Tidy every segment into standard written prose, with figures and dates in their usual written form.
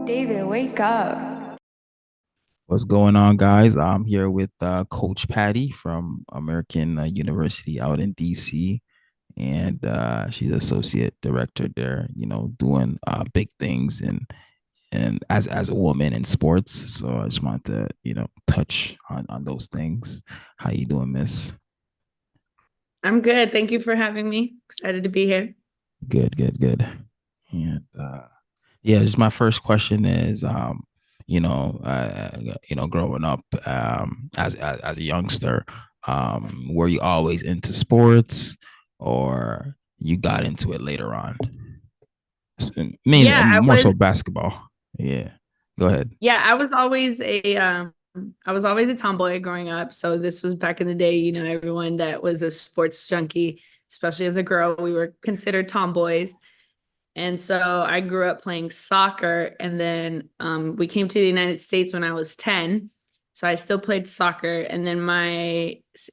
David, wake up. What's going on, guys? I'm here with Coach Patty from American University out in DC, and she's associate director there. Doing big things and as a woman in sports. So I just wanted to touch on those things. How you doing, Miss? I'm good. Thank you for having me. Excited to be here. Good, good, good. And yeah, just my first question is, growing up as a youngster, were you always into sports, or you got into it later on? Mainly, Yeah, I more so was basketball. Yeah, go ahead. yeah, I was always a tomboy growing up. So this was back in the day, everyone that was a sports junkie, especially as a girl, we were considered tomboys. And so I grew up playing soccer, and then we came to the United States when I was 10. So I still played soccer. And then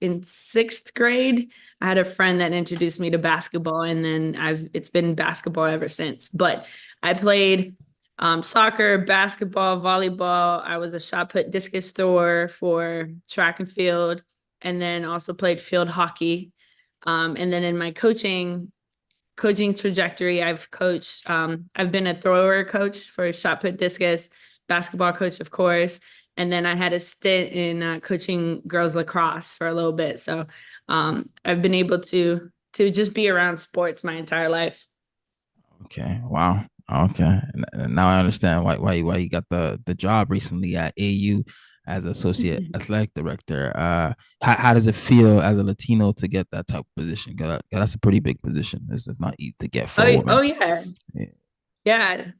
in sixth grade, I had a friend that introduced me to basketball, and then it's been basketball ever since. But I played soccer, basketball, volleyball. I was a shot put discus thrower for track and field, and then also played field hockey. And then in my coaching trajectory, I've been a thrower coach for shot put discus, basketball coach, of course. And then I had a stint in coaching girls lacrosse for a little bit. So I've been able to just be around sports my entire life. Okay, wow. Okay, and now I understand why you got the job recently at AU as associate athletic director. How does it feel as a Latino to get that type of position? 'Cause that's a pretty big position. This is not easy to get for a Oh woman. yeah. Yeah. Yeah.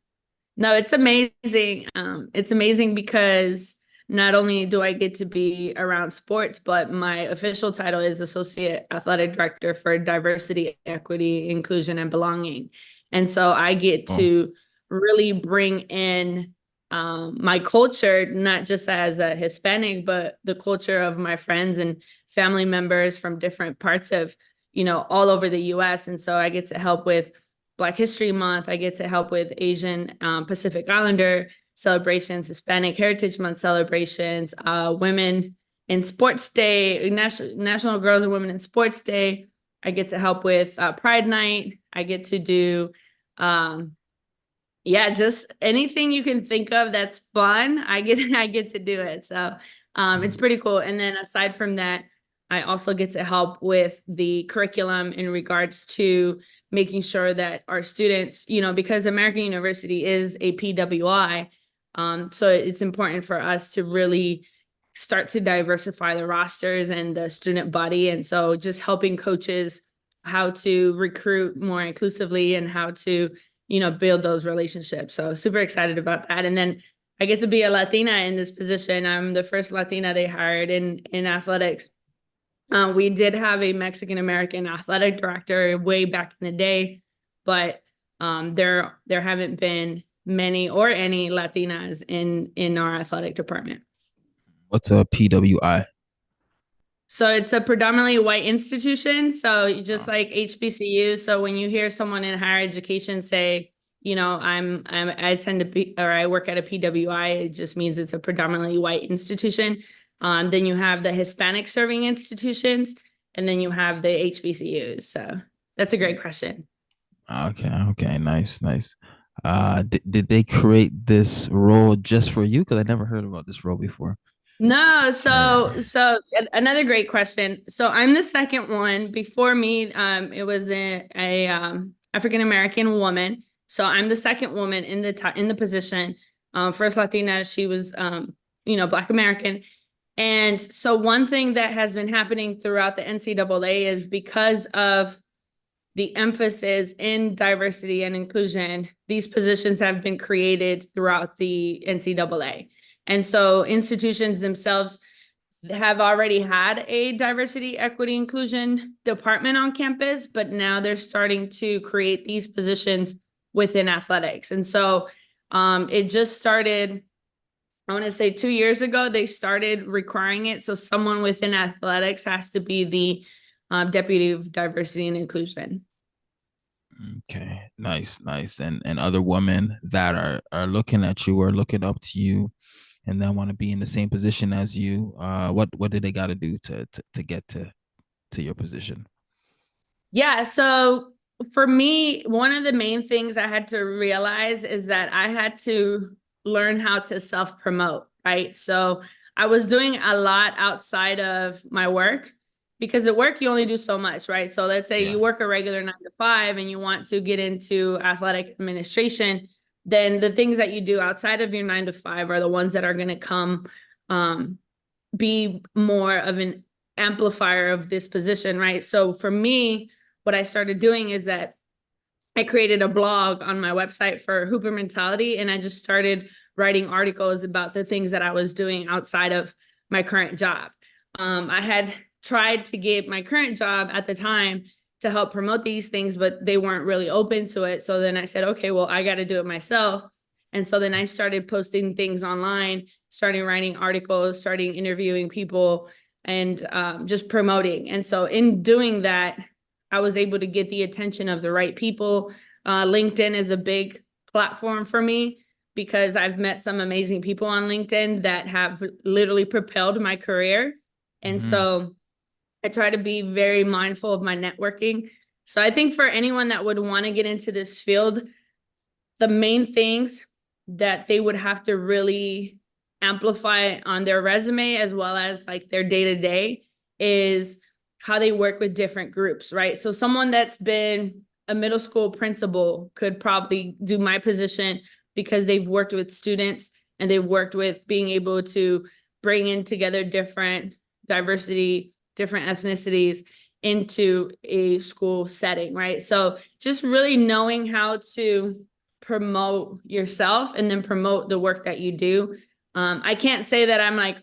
No, it's amazing. It's amazing because not only do I get to be around sports, but my official title is Associate Athletic Director for Diversity, Equity, Inclusion, and Belonging. And so I get Oh, to really bring in my culture, not just as a Hispanic, but the culture of my friends and family members from different parts of, all over the US. And so I get to help with Black History Month. I get to help with Asian Pacific Islander celebrations, Hispanic Heritage Month celebrations, Women in Sports Day, National Girls and Women in Sports Day. I get to help with Pride Night. I get to do, yeah, just anything you can think of that's fun. I get to do it. So it's pretty cool. And then aside from that, I also get to help with the curriculum in regards to making sure that our students, because American University is a PWI, so it's important for us to really start to diversify the rosters and the student body. And so just helping coaches how to recruit more inclusively and how to build those relationships. So super excited about that. And then I get to be a Latina in this position. I'm the first Latina they hired in athletics. We did have a Mexican American athletic director way back in the day, but there haven't been many or any Latinas in our athletic department. what's a PWI? So it's a predominantly white institution. So just Oh, like HBCU. So when you hear someone in higher education say, I tend to be, or I work at a PWI, it just means it's a predominantly white institution. Then you have the Hispanic serving institutions, and then you have the HBCUs. So that's a great question. okay, okay, nice, nice. Did they create this role just for you? Because I never heard about this role before. No, Yeah. another great question. So I'm the second one. Before me, it was a African American woman. So I'm the second woman in the position. First Latina, she was Black American. And so one thing that has been happening throughout the NCAA is because of the emphasis in diversity and inclusion, these positions have been created throughout the NCAA. And so institutions themselves have already had a diversity, equity, inclusion department on campus, but now they're starting to create these positions within athletics. And so it just started, I want to say 2 years ago, they started requiring it. So someone within athletics has to be the deputy of diversity and inclusion. Okay, nice, nice. And other women that are looking at you or looking up to you and then want to be in the same position as you, what do they got to do to get to your position? Yeah. So for me, one of the main things I had to realize is that I had to learn how to self promote, right? So I was doing a lot outside of my work because at work, you only do so much, right? So let's say Yeah. you work a regular 9 to 5 and you want to get into athletic administration, then the things that you do outside of your 9 to 5 are the ones that are going to come um, be more of an amplifier of this position, right? So for me, what I started doing is that I created a blog on my website for Hooper Mentality, and I just started writing articles about the things that I was doing outside of my current job. I had tried to get my current job at the time to help promote these things, but they weren't really open to it. So then I said, okay, well, I got to do it myself. And so then I started posting things online, starting writing articles, starting interviewing people, and just promoting. And so in doing that, I was able to get the attention of the right people. LinkedIn is a big platform for me because I've met some amazing people on LinkedIn that have literally propelled my career. And Hmm. so I try to be very mindful of my networking. So I think for anyone that would want to get into this field, the main things that they would have to really amplify on their resume as well as like their day to day is how they work with different groups, right? So someone that's been a middle school principal could probably do my position because they've worked with students and they've worked with being able to bring in together different diversity, different ethnicities into a school setting, right? So just really knowing how to promote yourself and then promote the work that you do. I can't say that I'm like,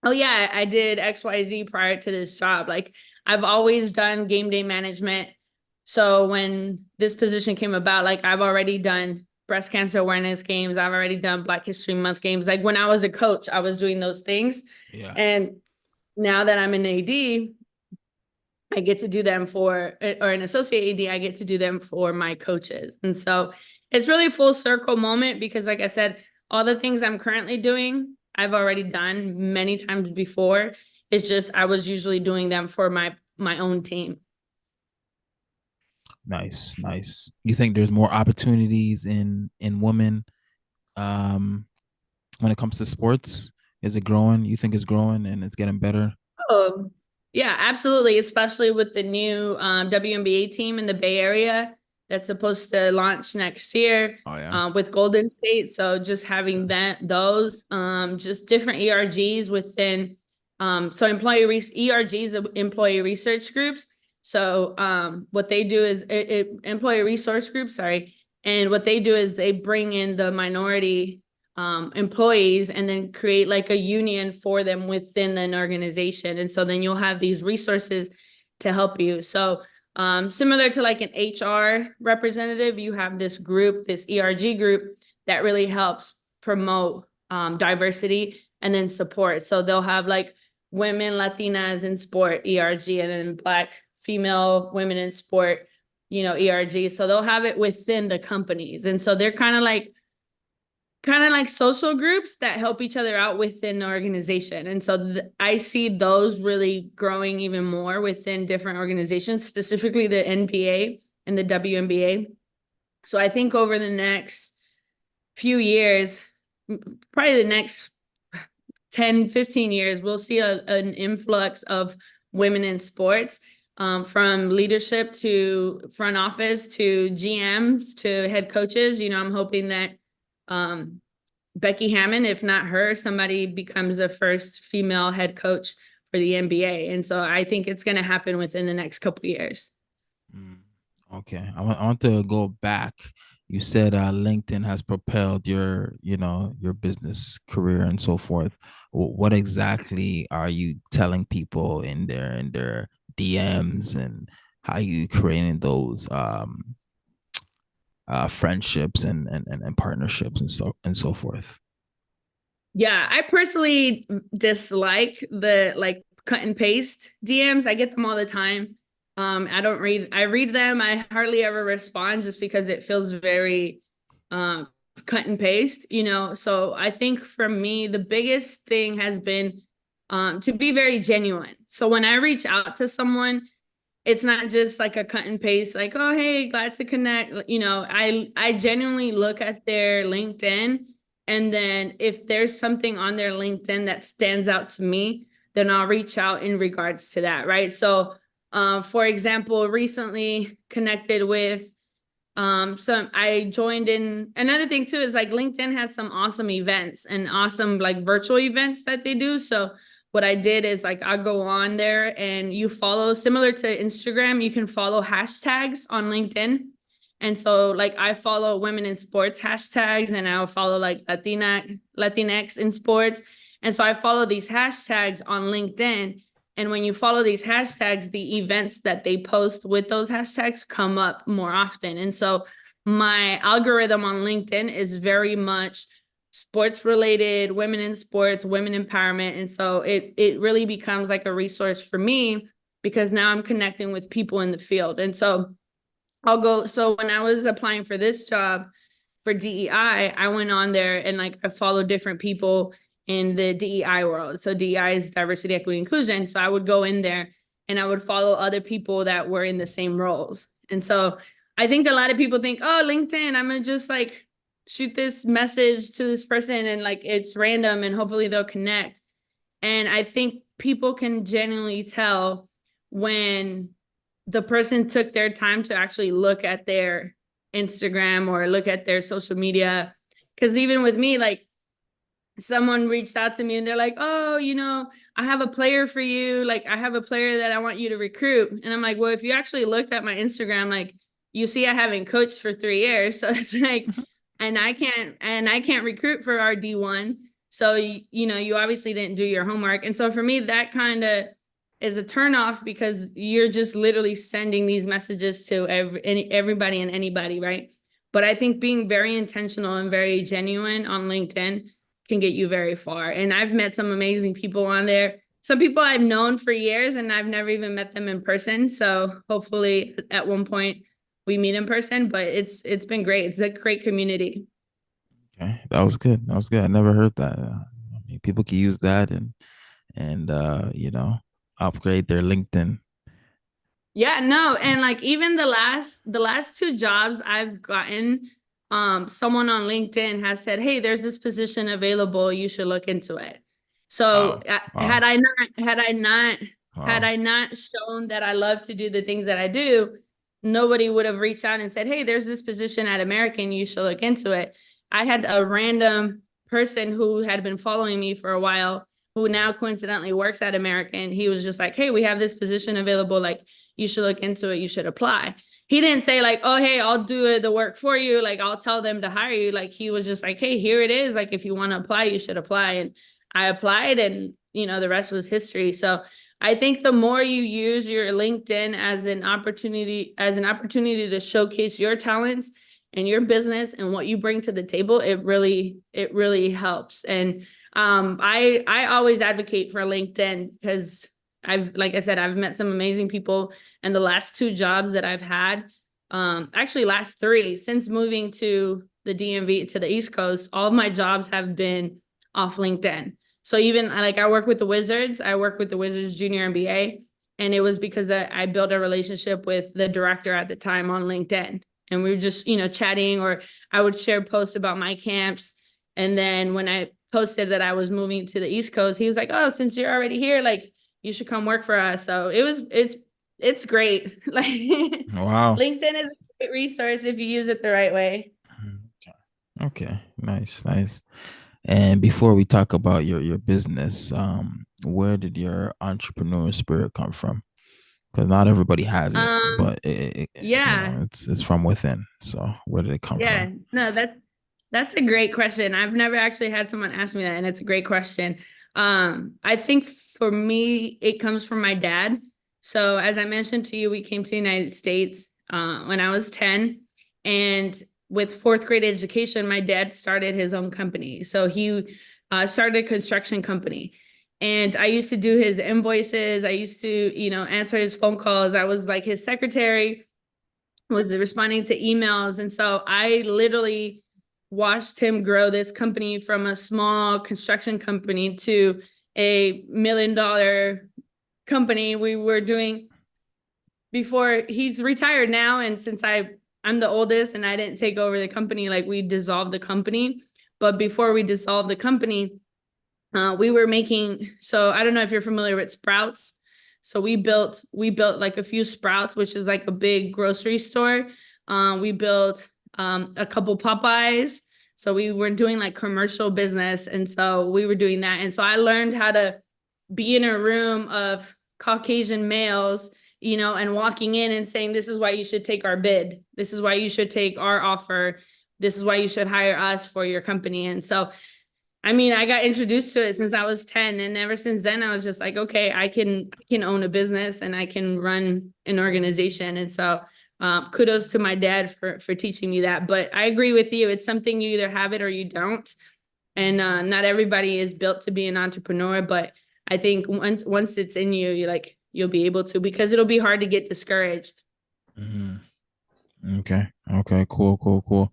oh yeah, I did XYZ prior to this job. Like I've always done game day management. So when this position came about, like I've already done breast cancer awareness games. I've already done Black History Month games. Like when I was a coach, I was doing those things. Yeah. And now that I'm an AD, I get to do them for, or an associate AD, I get to do them for my coaches. And so it's really a full circle moment because, like I said, all the things I'm currently doing, I've already done many times before. It's just I was usually doing them for my own team. Nice, nice. You think there's more opportunities in women um when it comes to sports? Is it growing? You think it's growing and it's getting better? Oh, yeah, absolutely. Especially with the new WNBA team in the Bay Area that's supposed to launch next year Oh yeah. with Golden State. So just having those, just different ERGs within, so ERGs, employee research groups. So what they do is employee resource groups, sorry. And what they do is they bring in the minority employees and then create like a union for them within an organization. And so then you'll have these resources to help you. So similar to like an HR representative, you have this group, this ERG group that really helps promote diversity and then support. So they'll have like women, Latinas in sport, ERG, and then Black female women in sport, ERG. So they'll have it within the companies. And so they're kind of like social groups that help each other out within the organization. And so I see those really growing even more within different organizations, specifically the NBA and the WNBA. So I think over the next few years, probably the next 10, 15 years, we'll see an influx of women in sports, from leadership to front office to GMs to head coaches. I'm hoping that um, Becky Hammon, if not her, somebody becomes the first female head coach for the NBA. And so I think it's going to happen within the next couple of years. Mm, okay. I want to go back. You said LinkedIn has propelled your business career and so forth. What exactly are you telling people in their DMs, and how you creating those friendships and partnerships and so forth? Yeah, I personally dislike the like cut and paste DMs. I get them all the time. I read them. I hardly ever respond just because it feels very cut and paste, you know. So I think for me, the biggest thing has been to be very genuine. So when I reach out to someone, it's not just like a cut and paste, like, oh, hey, glad to connect. You know, I genuinely look at their LinkedIn, and then if there's something on their LinkedIn that stands out to me, then I'll reach out in regards to that, right? So, for example, recently connected with some I joined in. Another thing too is like LinkedIn has some awesome events and awesome like virtual events that they do. So what I did is like I go on there and you follow, similar to Instagram, you can follow hashtags on LinkedIn. And so like I follow women in sports hashtags, and I'll follow like Latinx in sports. And so I follow these hashtags on LinkedIn. And when you follow these hashtags, the events that they post with those hashtags come up more often. And so my algorithm on LinkedIn is very much sports related, women in sports, women empowerment. And so it really becomes like a resource for me because now I'm connecting with people in the field. And so so when I was applying for this job for DEI, I went on there and like I followed different people in the DEI world. So DEI is diversity, equity, inclusion. So I would go in there and I would follow other people that were in the same roles. And so I think a lot of people think, oh, LinkedIn, I'm gonna just like shoot this message to this person and like it's random and hopefully they'll connect. And I think people can genuinely tell when the person took their time to actually look at their Instagram or look at their social media. Because even with me, like someone reached out to me and they're like, oh, you know, I have a player for you. Like I have a player that I want you to recruit. And I'm like, well, if you actually looked at my Instagram, like you see I haven't coached for 3 years. So it's like, and I can't recruit for our D1. So, you know, you obviously didn't do your homework. And so for me, that kind of is a turnoff because you're just literally sending these messages to everybody and anybody, right? But I think being very intentional and very genuine on LinkedIn can get you very far. And I've met some amazing people on there. Some people I've known for years and I've never even met them in person. So hopefully at one point we meet in person, but it's been great. It's a great community. Okay, that was good. That was good. I never heard that. I mean, people can use that and you know, upgrade their LinkedIn. Yeah, no, and like even the last two jobs I've gotten, someone on LinkedIn has said, "Hey, there's this position available. You should look into it." So Wow. had Wow. I not had I not had Wow. I not shown that I love to do the things that I do, nobody would have reached out and said, "Hey, there's this position at American. You should look into it." I had a random person who had been following me for a while, who now coincidentally works at American. He was just like, "Hey, we have this position available. Like, you should look into it. You should apply." He didn't say like, oh, hey, I'll do the work for you. Like, I'll tell them to hire you. Like, he was just like, hey, here it is. Like, if you want to apply, you should apply. And I applied, and, you know, the rest was history. So I think the more you use your LinkedIn as an opportunity to showcase your talents and your business and what you bring to the table, it really helps. And I always advocate for LinkedIn because like I said, I've met some amazing people, and the last two jobs that I've had, actually last three, since moving to the DMV to the East Coast, all of my jobs have been off LinkedIn. So even like I work with the Wizards, Junior MBA, and it was because I built a relationship with the director at the time on LinkedIn, and we were just, you know, chatting, or I would share posts about my camps. And then when I posted that I was moving to the East Coast, he was like, "Oh, since you're already here, like you should come work for us." So it's great. Like Wow. LinkedIn is a great resource if you use it the right way. Okay. Okay. Nice. Nice. And before we talk about your business, where did your entrepreneur spirit come from? Because not everybody has it, Um, but you yeah, know, it's from within. So where did it come yeah. from? No, that's a great question. I've never actually had someone ask me that, and it's a great question. I think for me, it comes from my dad. So as I mentioned to you, we came to the United States when I was 10, and with fourth grade education, my dad started his own company. So he started a construction company. And I used to do his invoices. I used to, answer his phone calls. I was like his secretary, was responding to emails. And so I literally watched him grow this company from a small construction company to a $1 million company. We were doing, before, he's retired now. And since I'm the oldest and I didn't take over the company, like we dissolved the company. But before we dissolved the company, we were making, so I don't know if you're familiar with Sprouts. So we built like a few Sprouts, which is like a big grocery store. We built a couple Popeyes. So we were doing like commercial business. And so we were doing that. And so I learned how to be in a room of Caucasian males, and walking in and saying, this is why you should take our bid. This is why you should take our offer. This is why you should hire us for your company. And so I mean, I got introduced to it since I was 10. And ever since then, I was just like, okay, I can own a business and I can run an organization. And so kudos to my dad for teaching me that. But I agree with you. It's something you either have it or you don't. And not everybody is built to be an entrepreneur. But I think once it's in you, you'll be able to, because it'll be hard to get discouraged. Mm-hmm. Okay. Cool.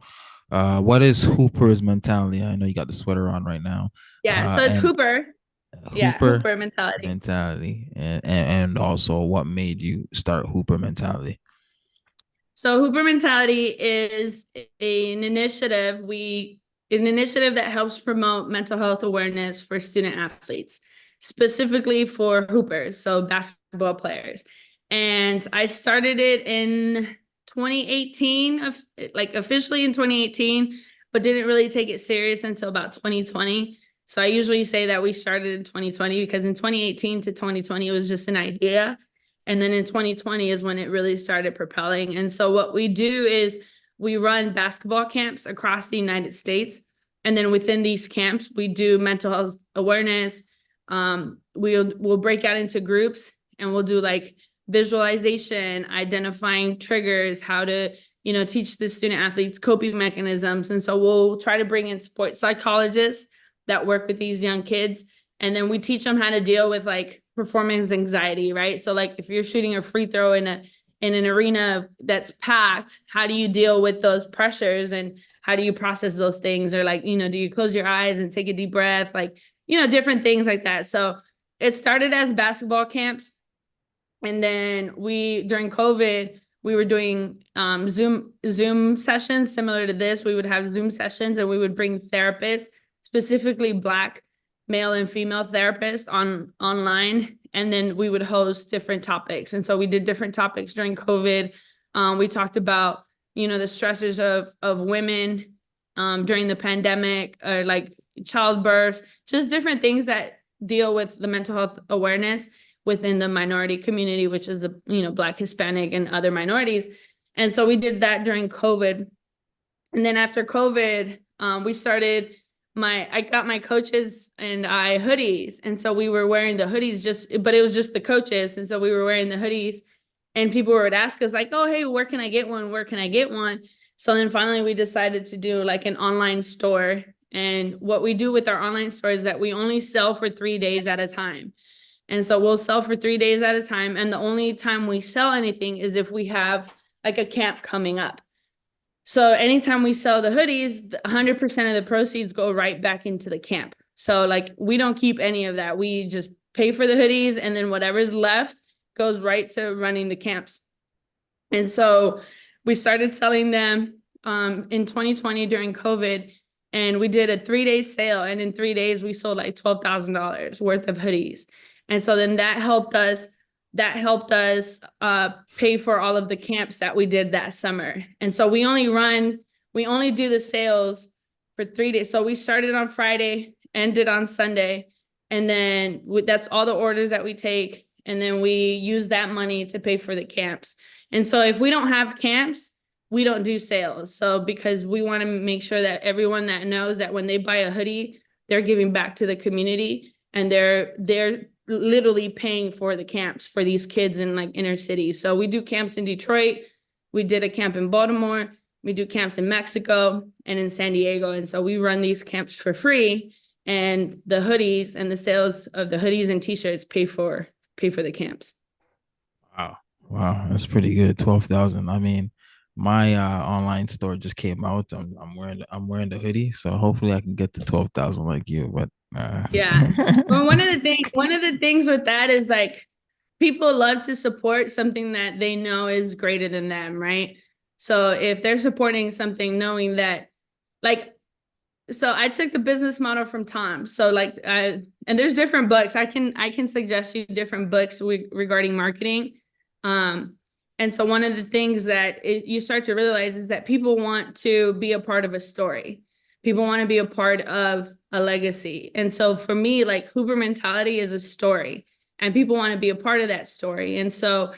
What is Hooper's mentality? I know you got the sweater on right now. Yeah. So it's Hooper. Yeah. Hooper mentality. And also what made you start Hooper mentality? So Hooper mentality is an initiative that helps promote mental health awareness for student athletes, specifically for Hoopers, so basketball players. And I started it in 2018, like officially in 2018, but didn't really take it serious until about 2020. So I usually say that we started in 2020 because in 2018 to 2020, it was just an idea. And then in 2020 is when it really started propelling. And so what we do is we run basketball camps across the United States. And then within these camps, we do mental health awareness. We'll break out into groups and we'll do like visualization, identifying triggers, how to, teach the student athletes coping mechanisms. And so we'll try to bring in sports psychologists that work with these young kids. And then we teach them how to deal with like performance anxiety, right? So like if you're shooting a free throw in an arena that's packed, how do you deal with those pressures and how do you process those things? Or like, do you close your eyes and take a deep breath? Like, different things like that. So it started as basketball camps. And then during COVID, we were doing Zoom sessions similar to this. We would have Zoom sessions and we would bring therapists, specifically Black male and female therapists online. And then we would host different topics. And so we did different topics during COVID. We talked about, the stressors of women during the pandemic, or like childbirth, just different things that deal with the mental health awareness within the minority community, which is the, Black, Hispanic, and other minorities. And so we did that during COVID. And then after COVID, we started I got my coaches and I hoodies. And so we were wearing the hoodies but it was just the coaches. And so we were wearing the hoodies and people would ask us like, oh, hey, where can I get one? Where can I get one? So then finally we decided to do like an online store. And what we do with our online store is that we only sell for 3 days at a time. And so we'll sell for 3 days at a time. And the only time we sell anything is if we have like a camp coming up. So anytime we sell the hoodies, 100% of the proceeds go right back into the camp. So like we don't keep any of that. We just pay for the hoodies and then whatever's left goes right to running the camps. And so we started selling them in 2020 during COVID, and we did a 3-day sale. And in 3 days, we sold like $12,000 worth of hoodies. And so then that helped us pay for all of the camps that we did that summer. And so we only do the sales for 3 days. So we started on Friday, ended on Sunday. And then that's all the orders that we take. And then we use that money to pay for the camps. And so if we don't have camps, we don't do sales. So because we want to make sure that everyone that knows that when they buy a hoodie, they're giving back to the community and they're literally paying for the camps for these kids in like inner cities. So we do camps in Detroit. We did a camp in Baltimore. We do camps in Mexico and in San Diego. And so we run these camps for free. and the hoodies and the sales of the hoodies and t-shirts pay for the camps. Wow. Wow, that's pretty good. 12,000. I mean, my online store just came out. I'm wearing the hoodie, so hopefully I can get to 12,000 like you, but Yeah. Well, one of the things with that is like people love to support something that they know is greater than them, right? So if they're supporting something knowing that, like, so I took the business model from Tom. So like, and there's different books. I can suggest you different books regarding marketing. And so one of the things that you start to realize is that people want to be a part of a story. People want to be a part of a legacy. And so for me, like Hooper mentality is a story, and people want to be a part of that story. And so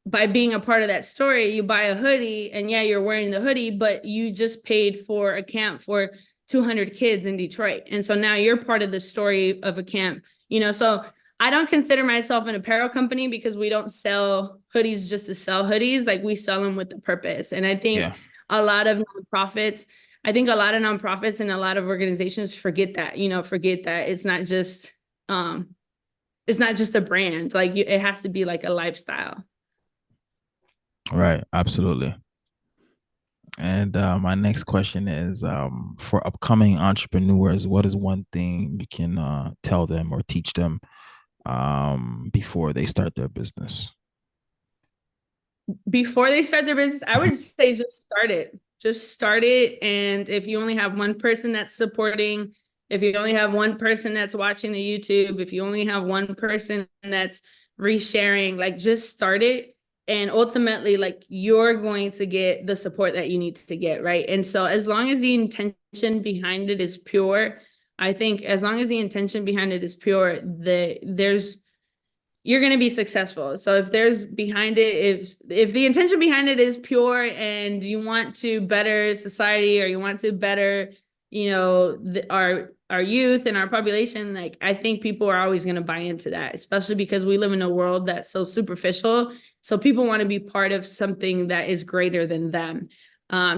by being a part of that story, you buy a hoodie, and yeah, you're wearing the hoodie, but you just paid for a camp for 200 kids in Detroit. And so now you're part of the story of a camp, so I don't consider myself an apparel company because we don't sell hoodies just to sell hoodies. Like we sell them with the purpose. And I think yeah. a lot of nonprofits, and a lot of organizations forget that, forget that it's not just a brand. Like it has to be like a lifestyle. Right, absolutely. And my next question is for upcoming entrepreneurs, what is one thing you can tell them or teach them before they start their business? Before they start their business, I would say just start it. Just start it. And if you only have one person that's supporting, if you only have one person that's watching the YouTube, if you only have one person that's resharing, like just start it. And ultimately, like you're going to get the support that you need to get, right? And so as long as the intention behind it is pure, I think as long as the intention behind it is pure, you're going to be successful. So if there's behind it, if the intention behind it is pure and you want to better society, or you want to better, our youth and our population, like I think people are always going to buy into that, especially because we live in a world that's so superficial. So people want to be part of something that is greater than them.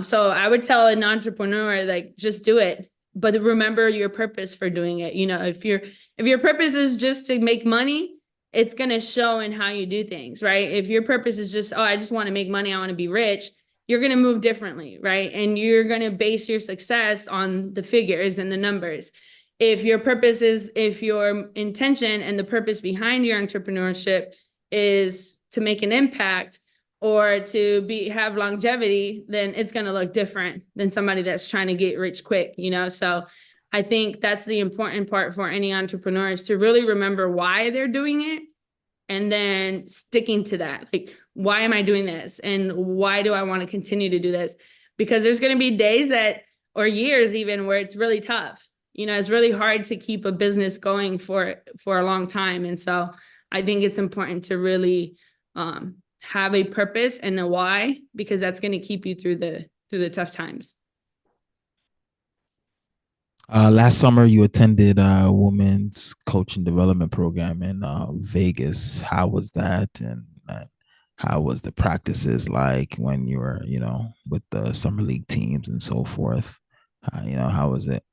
So I would tell an entrepreneur, like, just do it, but remember your purpose for doing it. If your purpose is just to make money, it's going to show in how you do things, right? If your purpose is just, oh, I just want to make money, I want to be rich, you're going to move differently, right? And you're going to base your success on the figures and the numbers. If your intention and the purpose behind your entrepreneurship is to make an impact or to have longevity, then it's going to look different than somebody that's trying to get rich quick, So I think that's the important part for any entrepreneur, is to really remember why they're doing it and then sticking to that. Like, why am I doing this? And why do I want to continue to do this? Because there's going to be days or years even, where it's really tough. It's really hard to keep a business going for a long time. And so I think it's important to really have a purpose and a why, because that's going to keep you through the tough times. Last summer, you attended a women's coaching development program in Vegas. How was that? And how was the practices like when you were, with the summer league teams and so forth? How was it?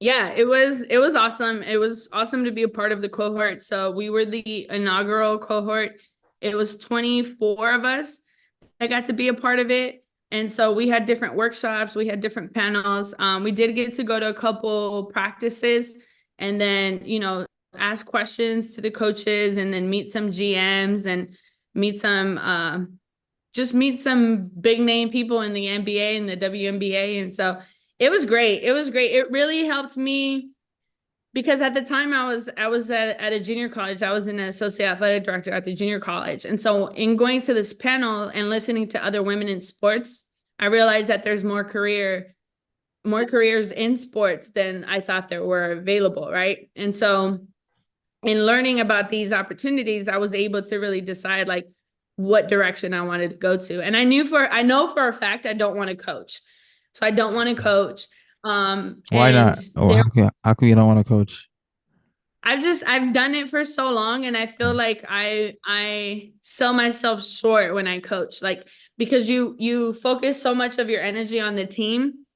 Yeah, it was awesome. It was awesome to be a part of the cohort. So we were the inaugural cohort. It was 24 of us that got to be a part of it. And so we had different workshops, we had different panels. We did get to go to a couple practices and then, ask questions to the coaches, and then meet some GMs and meet some meet some big name people in the NBA and the WNBA. And so it was great. It was great. It really helped me because at the time I was at a junior college. I was an associate athletic director at the junior college. And so in going to this panel and listening to other women in sports, I realized that there's more careers in sports than I thought there were available, right? And so in learning about these opportunities, I was able to really decide like what direction I wanted to go to. And I know for a fact I don't want to coach. So I don't want to coach. Why not? Oh, how come you don't want to coach? I've done it for so long, and I feel like I sell myself short when I coach, like, because you focus so much of your energy on the team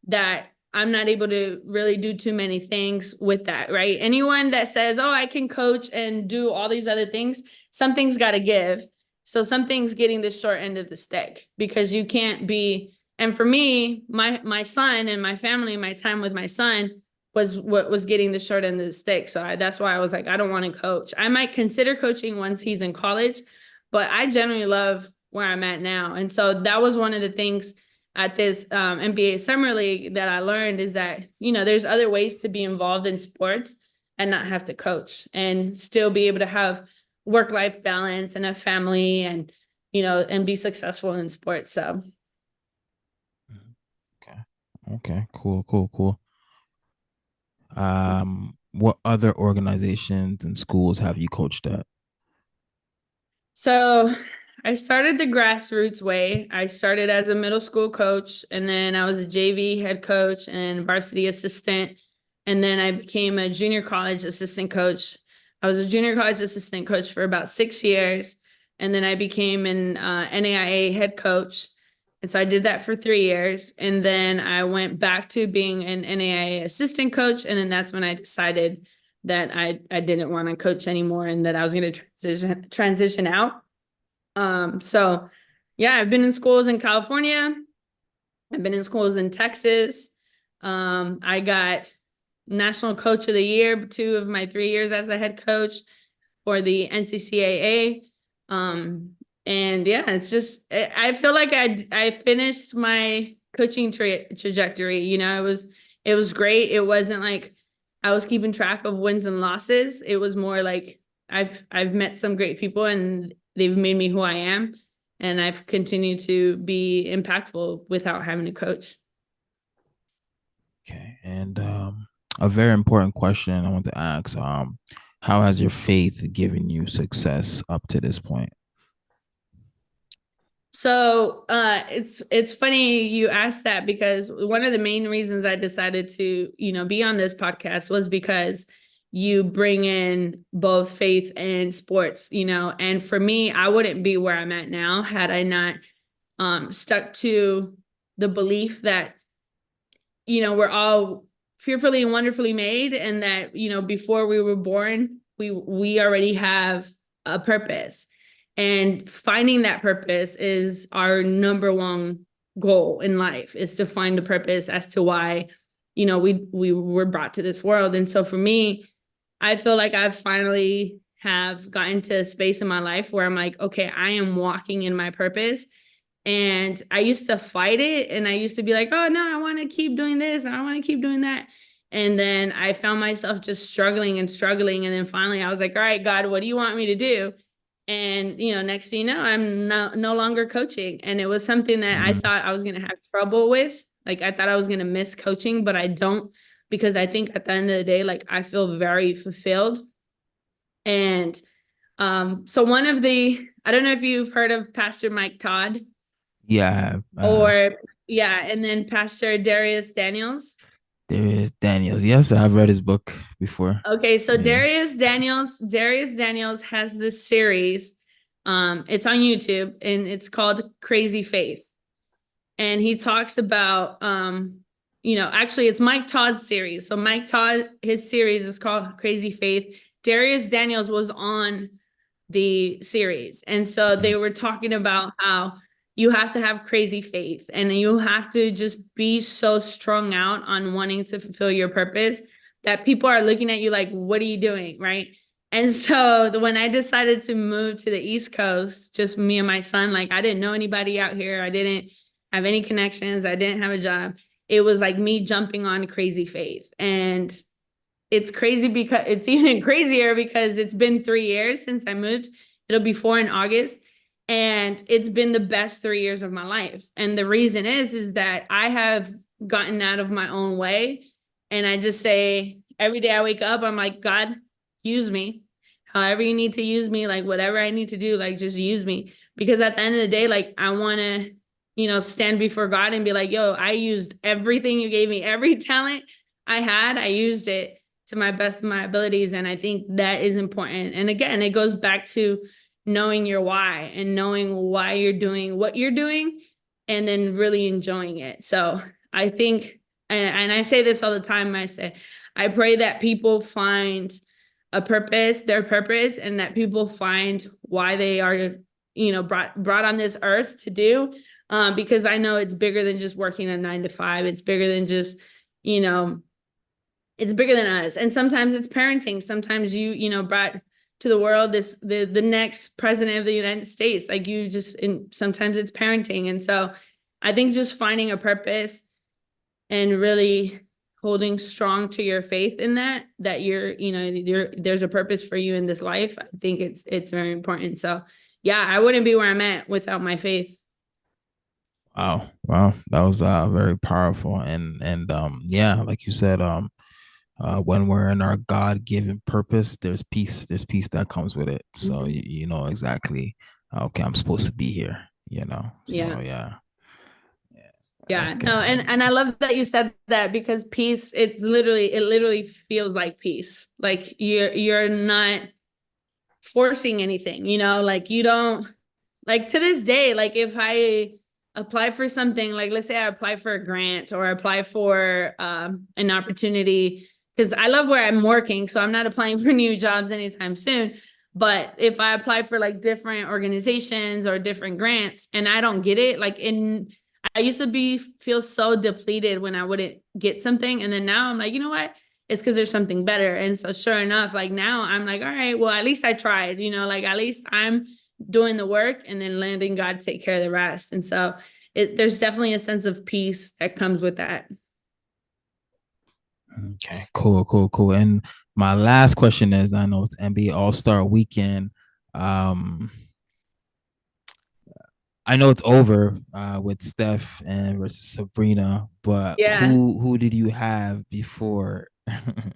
that I'm not able to really do too many things with that, right? Anyone that says, oh, I can coach and do all these other things, something's got to give. So something's getting the short end of the stick, because you can't be. And for me, my son and my family, my time with my son was what was getting the short end of the stick. So that's why I was like, I don't want to coach. I might consider coaching once he's in college, but I generally love where I'm at now. And so that was one of the things at this NBA Summer League that I learned, is that, there's other ways to be involved in sports and not have to coach, and still be able to have work-life balance and a family, and, and be successful in sports. So. Okay. Cool. What other organizations and schools have you coached at? So I started the grassroots way. I started as a middle school coach, and then I was a JV head coach and varsity assistant. And then I became a junior college assistant coach. I was a junior college assistant coach for about 6 years. And then I became an NAIA head coach. And so I did that for 3 years. And then I went back to being an NAIA assistant coach. And then that's when I decided that I didn't want to coach anymore, and that I was going to transition out. So yeah, I've been in schools in California. I've been in schools in Texas. I got National Coach of the Year 2 of my 3 years as a head coach for the NCCAA. And yeah, it's just, I feel like I finished my coaching trajectory. It was great. It wasn't like I was keeping track of wins and losses. It was more like I've met some great people, and they've made me who I am, and I've continued to be impactful without having to coach. Okay. And a very important question I want to ask, how has your faith given you success up to this point? So it's funny you asked that, because one of the main reasons I decided to, be on this podcast was because you bring in both faith and sports, and for me, I wouldn't be where I'm at now had I not stuck to the belief that, we're all fearfully and wonderfully made, and that, before we were born, we already have a purpose. And finding that purpose is our number one goal in life, is to find a purpose as to why, we were brought to this world. And so for me, I feel like I've finally have gotten to a space in my life where I'm like, okay, I am walking in my purpose. And I used to fight it, and I used to be like, oh no, I want to keep doing this, and I want to keep doing that. And then I found myself just struggling. And then finally I was like, all right, God, what do you want me to do? And, next thing you know, I'm no longer coaching. And it was something that I thought I was going to have trouble with. Like, I thought I was going to miss coaching, but I don't, because I think at the end of the day, like, I feel very fulfilled. And so I don't know if you've heard of Pastor Mike Todd. Yeah. Or, yeah. And then Pastor Darius Daniels. Darius Daniels. Yes, I've read his book before. Okay, so Yeah. Darius Daniels has this series. It's on YouTube, and it's called Crazy Faith. And he talks about actually it's Mike Todd's series. So Mike Todd, his series is called Crazy Faith. Darius Daniels was on the series. And so they were talking about how you have to have crazy faith, and you have to just be so strung out on wanting to fulfill your purpose that people are looking at you like, what are you doing? Right. And so when I decided to move to the East Coast, just me and my son, like, I didn't know anybody out here. I didn't have any connections. I didn't have a job. It was like me jumping on crazy faith. And it's crazy because it's even crazier because it's been 3 years since I moved. It'll be 4 in August. And it's been the best 3 years of my life. And the reason is that I have gotten out of my own way. And I just say, every day I wake up, I'm like, God, use me. However you need to use me, like whatever I need to do, like just use me. Because at the end of the day, like, I want to, stand before God and be like, yo, I used everything you gave me, every talent I had, I used it to my best of my abilities. And I think that is important. And again, it goes back to knowing your why, and knowing why you're doing what you're doing, and then really enjoying it. So I think and I say this all the time. I say, I pray that people find their purpose, and that people find why they are, brought on this earth to do. Because I know it's bigger than just working a 9 to 5. It's bigger than just, you know, it's bigger than us. And sometimes it's parenting. Sometimes brought to the world the next president of the United States. Like sometimes it's parenting. And so I think just finding a purpose and really holding strong to your faith in that there's a purpose for you in this life. I think it's very important. So yeah, I wouldn't be where I'm at without my faith. Wow, that was very powerful, and yeah, like you said, when we're in our God-given purpose, there's peace that comes with it. So you know exactly, okay, I'm supposed to be here, you know. Yeah. So yeah. Yeah, Okay. no, and I love that you said that, because peace, it literally feels like peace. Like you're not forcing anything, like you don't, like, to this day, like if I apply for something, like let's say I apply for a grant or apply for an opportunity, because I love where I'm working, so I'm not applying for new jobs anytime soon. But if I apply for like different organizations or different grants and I don't get it, I used to feel so depleted when I wouldn't get something. And then now I'm like, you know what? It's because there's something better. And so sure enough, like now I'm like, all right, well, at least I tried, like at least I'm doing the work, and then letting God take care of the rest. And so there's definitely a sense of peace that comes with that. Okay, cool. And my last question is, I know it's NBA All-Star Weekend. I know it's over with Steph and versus Sabrina, but Yeah. who did you have before I had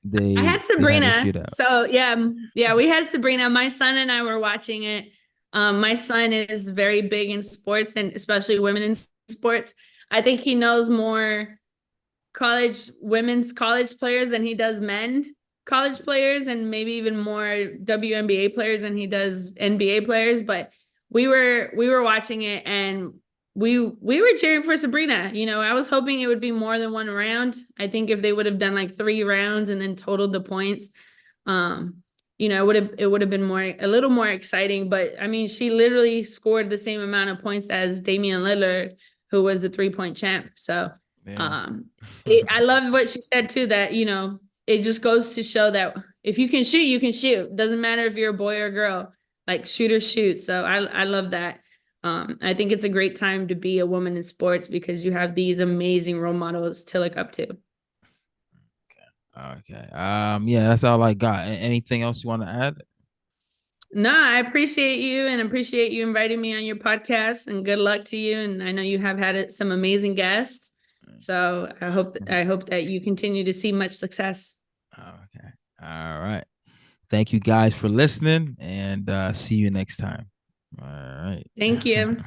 they had a Sabrina. shootout? So yeah, we had Sabrina. My son and I were watching it. My son is very big in sports, and especially women in sports. I think he knows more women's college players than he does men college players, and maybe even more WNBA players than he does NBA players. But we were watching it, and we were cheering for Sabrina. I was hoping it would be more than one round. I think if they would have done like 3 rounds and then totaled the points, um, it would have been a little more exciting. But I mean, she literally scored the same amount of points as Damian Lillard, who was the 3-point champ. So Yeah. um, I love what she said too, that it just goes to show that if you can shoot, you can shoot. Doesn't matter if you're a boy or a girl. Like, shoot or shoot. So I love that. I think it's a great time to be a woman in sports, because you have these amazing role models to look up to. Okay. Yeah, that's all I got. Anything else you want to add? No, I appreciate you, and appreciate you inviting me on your podcast, and good luck to you. And I know you have had some amazing guests. So I hope that you continue to see much success. Okay. All right. Thank you guys for listening, and see you next time. All right. Thank you.